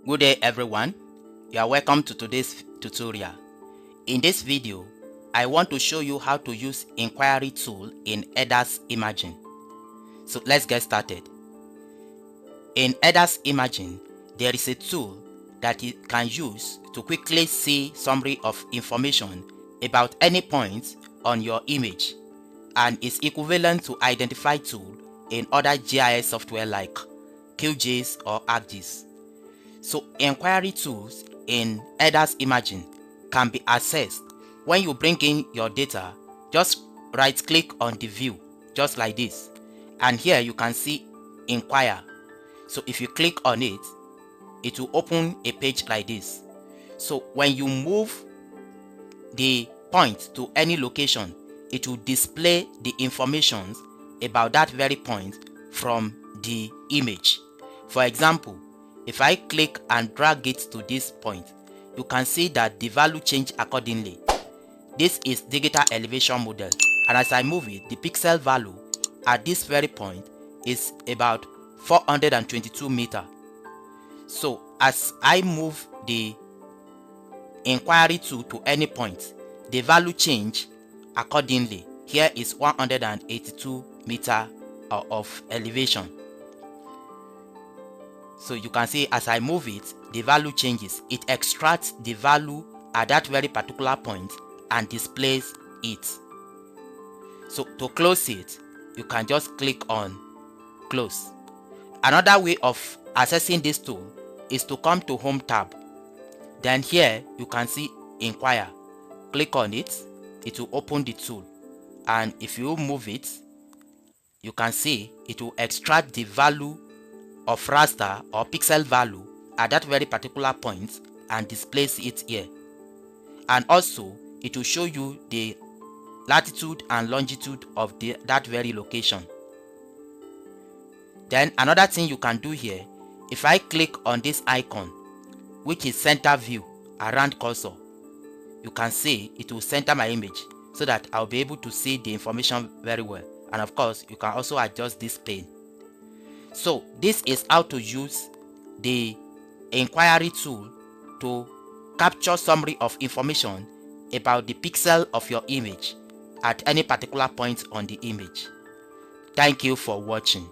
Good day everyone, you are welcome to today's tutorial. In this video, I want to show you how to use inquiry tool in ERDAS imaging. So let's get started. In ERDAS imaging, there is a tool that you can use to quickly see summary of information about any point on your image and is equivalent to identify tool in other GIS software like QGIS or ArcGIS. So inquiry tools in ERDAS imaging can be accessed when you bring in your data. Just right click on the view just like this, and here you can see inquire. So if you click on it, it will open a page like this. So when you move the point to any location, it will display the information about that very point from the image. For example, if I click and drag it to this point, you can see that the value change accordingly. This is digital elevation model, and as I move it, the pixel value at this very point is about 422 meters. So as I move the inquiry tool to any point, the value change accordingly. Here is 182 meters of elevation. So you can see as I move it, the value changes. It extracts the value at that very particular point and displays it. So to close it, you can just click on close. Another way of accessing this tool is to come to Home tab. Then here you can see Inquire. Click on it, it will open the tool, and if you move it, you can see it will extract the value of raster or pixel value at that very particular point and displays it here. And also it will show you the latitude and longitude of that very location. Then another thing you can do here, if I click on this icon, which is center view around cursor, you can see it will center my image so that I'll be able to see the information very well. And of course, you can also adjust this plane. So this is how to use the inquiry tool to capture summary of information about the pixel of your image at any particular point on the image. Thank you for watching.